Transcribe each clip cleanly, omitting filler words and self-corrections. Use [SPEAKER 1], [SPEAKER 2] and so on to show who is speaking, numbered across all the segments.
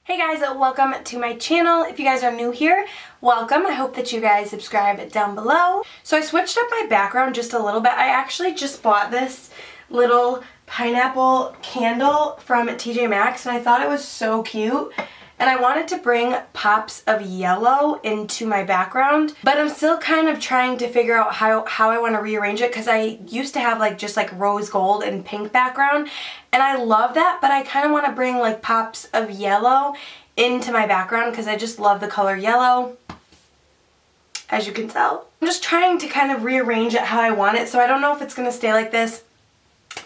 [SPEAKER 1] Hey guys, welcome to my channel. If you guys are new here, welcome. I hope that you guys subscribe down below. So I switched up my background just a little bit. I actually just bought this little pineapple candle from TJ Maxx and I thought it was so cute. And I wanted to bring pops of yellow into my background, but I'm still kind of trying to figure out how I want to rearrange it because I used to have just rose gold and pink background, and I love that, but I kind of want to bring pops of yellow into my background because I just love the color yellow, as you can tell. I'm just trying to kind of rearrange it how I want it, so I don't know if it's going to stay like this.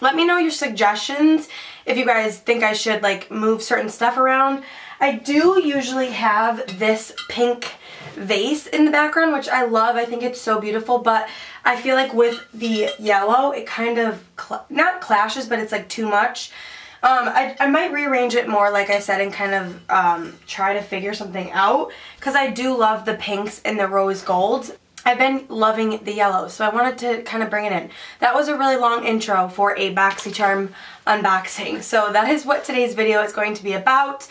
[SPEAKER 1] Let me know your suggestions if you guys think I should move certain stuff around. I do usually have this pink vase in the background, which I love. I think it's so beautiful, but I feel like with the yellow, it kind of, not clashes, but it's too much. I might rearrange it more, like I said, and kind of try to figure something out, because I do love the pinks and the rose golds. I've been loving the yellow, so I wanted to kind of bring it in. That was a really long intro for a Boxycharm unboxing, so that is what today's video is going to be about.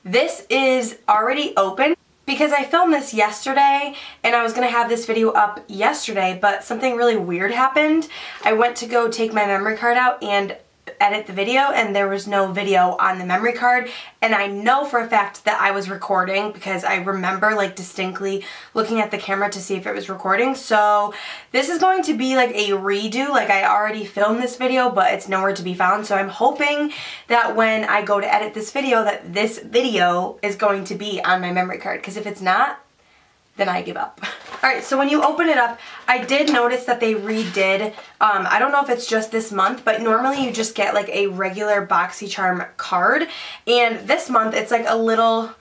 [SPEAKER 1] This is already open because I filmed this yesterday and I was going to have this video up yesterday, but something really weird happened. I went to go take my memory card out and edit the video and there was no video on the memory card, and I know for a fact that I was recording because I remember distinctly looking at the camera to see if it was recording. So this is going to be a redo. I already filmed this video, but it's nowhere to be found, so I'm hoping that when I go to edit this video that this video is going to be on my memory card, because if it's not, then I give up. Alright, so when you open it up, I did notice that they redid, I don't know if it's just this month, but normally you just get a regular Boxycharm card, and this month it's a little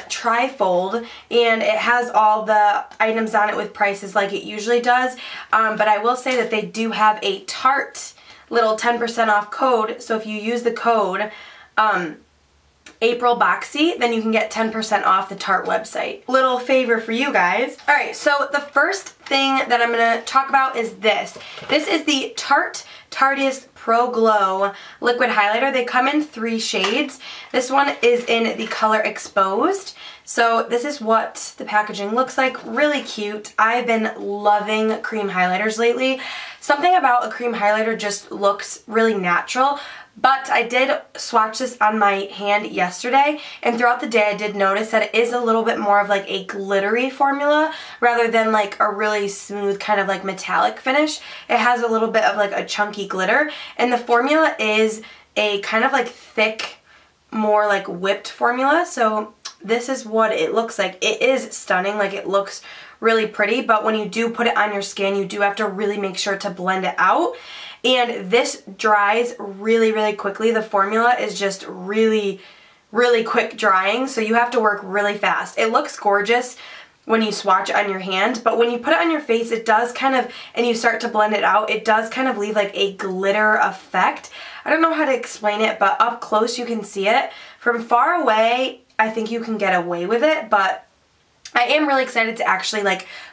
[SPEAKER 1] tri-fold, and it has all the items on it with prices like it usually does, but I will say that they do have a Tarte little 10% off code, so if you use the code April Boxy, then you can get 10% off the Tarte website. Little favor for you guys. Alright, so the first thing that I'm going to talk about is this. This is the Tarte Tarteist Pro Glow Liquid Highlighter. They come in 3 shades. This one is in the color Exposed. So this is what the packaging looks like. Really cute. I've been loving cream highlighters lately. Something about a cream highlighter just looks really natural. But I did swatch this on my hand yesterday, and throughout the day I did notice that it is a little bit more of a glittery formula rather than a really smooth kind of metallic finish. It has a little bit of a chunky glitter, and the formula is a kind of thick, more whipped formula. So this is what it looks like. It is stunning. It looks really pretty, but when you do put it on your skin, you do have to really make sure to blend it out. And this dries really, really quickly. The formula is just really, really quick drying, so you have to work really fast. It looks gorgeous when you swatch it on your hand, but when you put it on your face, it does kind of, and you start to blend it out, it does kind of leave a glitter effect. I don't know how to explain it, but up close you can see it. From far away, I think you can get away with it, but I am really excited to actually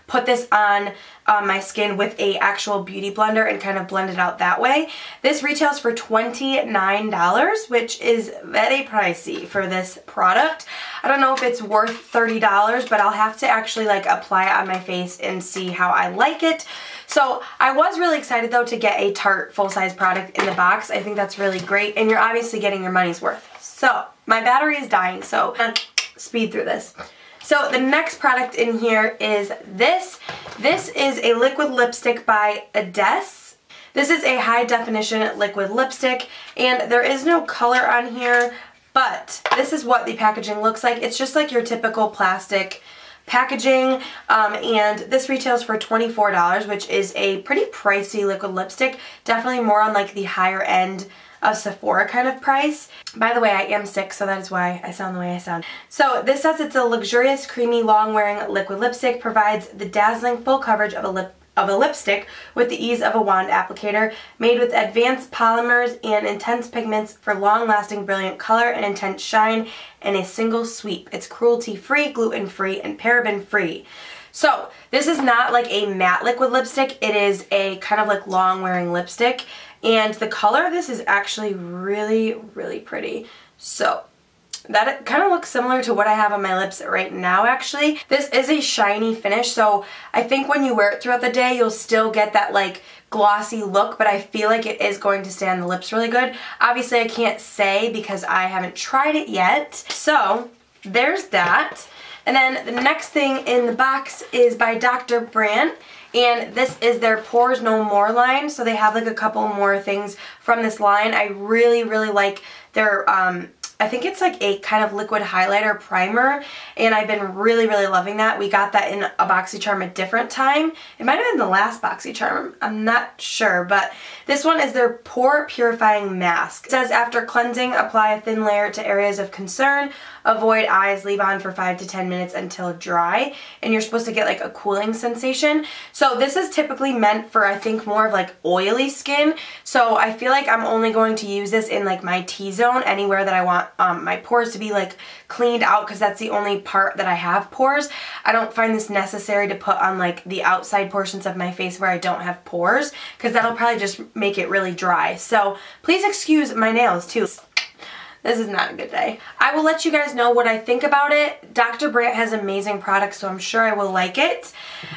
[SPEAKER 1] put this on my skin with a actual beauty blender and kind of blend it out that way. This retails for $29, which is very pricey for this product. I don't know if it's worth $30, but I'll have to actually apply it on my face and see how I like it. So I was really excited though to get a Tarte full-size product in the box. I think that's really great, and you're obviously getting your money's worth. So my battery is dying, so speed through this. So the next product in here is this. This is a liquid lipstick by Ades. This is a high definition liquid lipstick, and there is no color on here, but this is what the packaging looks like. It's just your typical plastic packaging, and this retails for $24, which is a pretty pricey liquid lipstick. Definitely more on the higher end of Sephora kind of price. By the way, I am sick, so that is why I sound the way I sound. So this says it's a luxurious, creamy, long-wearing liquid lipstick, provides the dazzling full coverage of a lipstick with the ease of a wand applicator, made with advanced polymers and intense pigments for long-lasting brilliant color and intense shine in a single sweep. It's cruelty-free, gluten-free, and paraben-free. So this is not a matte liquid lipstick. It is a kind of long-wearing lipstick. And the color of this is actually really, really pretty. So That kind of looks similar to what I have on my lips right now, actually. This is a shiny finish, so I think when you wear it throughout the day, you'll still get that like glossy look, but I feel like it is going to stay on the lips really good. Obviously, I can't say because I haven't tried it yet. So there's that. And then the next thing in the box is by Dr. Brandt. And this is their Pores No More line. So they have like a couple more things from this line. I really, really like their, I think it's like a kind of liquid highlighter primer. And I've been really, really loving that. We got that in a Boxycharm a different time. It might have been the last Boxycharm. I'm not sure. But this one is their Pore Purifying Mask. It says, after cleansing, apply a thin layer to areas of concern. Avoid eyes, leave on for 5 to 10 minutes until dry, and you're supposed to get like a cooling sensation. So this is typically meant for, I think, more of like oily skin. So I feel like I'm only going to use this in like my T-zone, anywhere that I want my pores to be like cleaned out, because that's the only part that I have pores. I don't find this necessary to put on like the outside portions of my face where I don't have pores, because that'll probably just make it really dry. So please excuse my nails too. This is not a good day. I will let you guys know what I think about it. Dr. Brandt has amazing products, so I'm sure I will like it.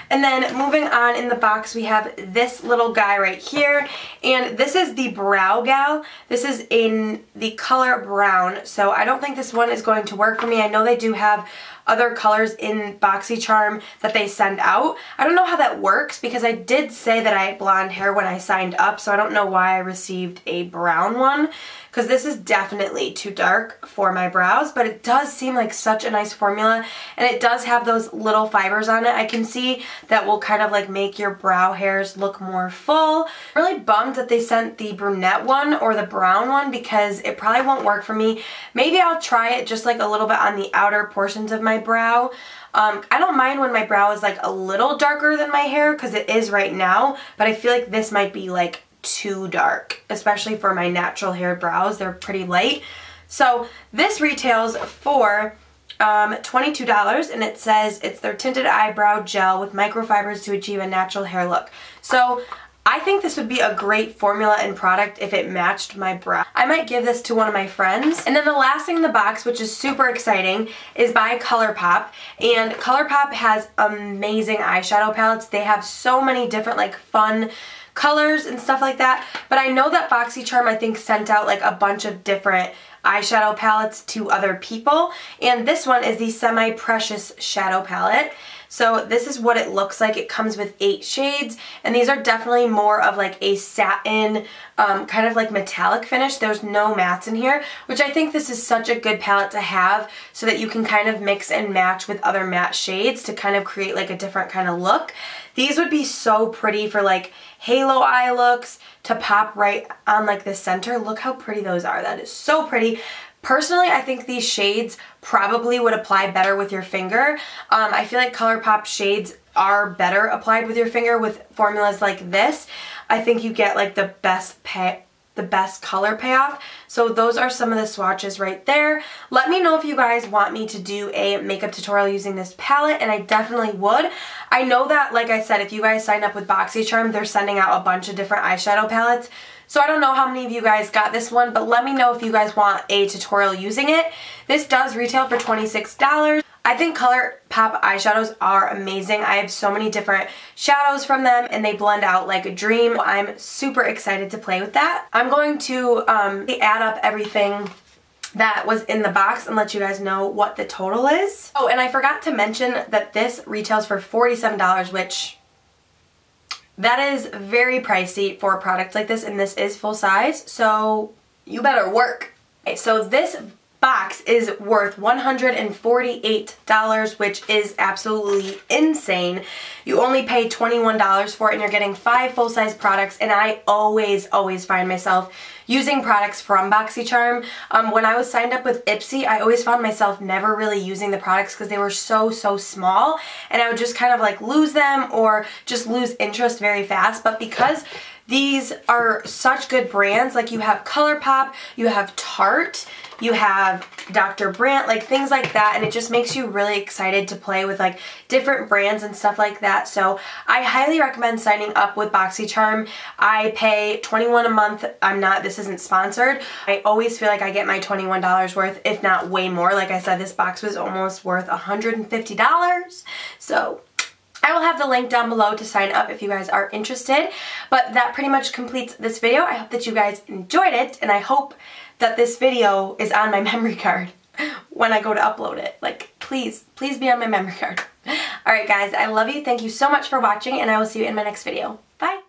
[SPEAKER 1] And then moving on in the box, we have this little guy right here. And this is the Brow Gal. This is in the color brown, so I don't think this one is going to work for me. I know they do have other colors in Boxycharm that they send out. I don't know how that works, because I did say that I had blonde hair when I signed up, so I don't know why I received a brown one, because this is definitely too dark for my brows, but it does seem like such a nice formula, and it does have those little fibers on it I can see that will kind of like make your brow hairs look more full. I'm really bummed that they sent the brunette one or the brown one, because it probably won't work for me. Maybe I'll try it just like a little bit on the outer portions of my brow. I don't mind when my brow is like a little darker than my hair, because it is right now, but I feel like this might be like too dark, especially for my natural hair brows. They're pretty light. So this retails for $22, and it says it's their tinted eyebrow gel with microfibers to achieve a natural hair look. So I think this would be a great formula and product if it matched my brow. I might give this to one of my friends. And then the last thing in the box, which is super exciting, is by ColourPop. And ColourPop has amazing eyeshadow palettes. They have so many different like fun colors and stuff like that. But I know that Boxycharm, I think, sent out like a bunch of different eyeshadow palettes to other people. And this one is the Semi Precious Shadow Palette. So this is what it looks like. It comes with 8 shades, and these are definitely more of like a satin, kind of like metallic finish. There's no mattes in here, which I think this is such a good palette to have, so that you can kind of mix and match with other matte shades to kind of create like a different kind of look. These would be so pretty for like halo eye looks, to pop right on like the center. Look how pretty those are. That is so pretty. Personally, I think these shades probably would apply better with your finger. I feel like ColourPop shades are better applied with your finger with formulas like this. I think you get like the best color payoff. So those are some of the swatches right there. Let me know if you guys want me to do a makeup tutorial using this palette, and I definitely would. I know that, like I said, if you guys sign up with Boxycharm, they're sending out a bunch of different eyeshadow palettes. So I don't know how many of you guys got this one, but let me know if you guys want a tutorial using it. This does retail for $26. I think ColourPop eyeshadows are amazing. I have so many different shadows from them, and they blend out like a dream. I'm super excited to play with that. I'm going to add up everything that was in the box and let you guys know what the total is. Oh, and I forgot to mention that this retails for $47, which that is very pricey for a product like this, and this is full size, so you better work. Okay, so this box is worth $148, which is absolutely insane. You only pay $21 for it, and you're getting 5 full-size products, and I always find myself using products from Boxycharm. When I was signed up with Ipsy, I always found myself never really using the products because they were so small, and I would just kind of like lose them or just lose interest very fast. But because These are such good brands. Like you have ColourPop, you have Tarte, you have Dr. Brandt, like things like that, and it just makes you really excited to play with like different brands and stuff like that. So I highly recommend signing up with Boxycharm. I pay $21 a month. This isn't sponsored. I always feel like I get my $21 worth, if not way more. Like I said, this box was almost worth $150. So I will have the link down below to sign up if you guys are interested. But that pretty much completes this video. I hope that you guys enjoyed it, and I hope that this video is on my memory card when I go to upload it. Like, please be on my memory card. Alright guys, I love you. Thank you so much for watching, and I will see you in my next video. Bye!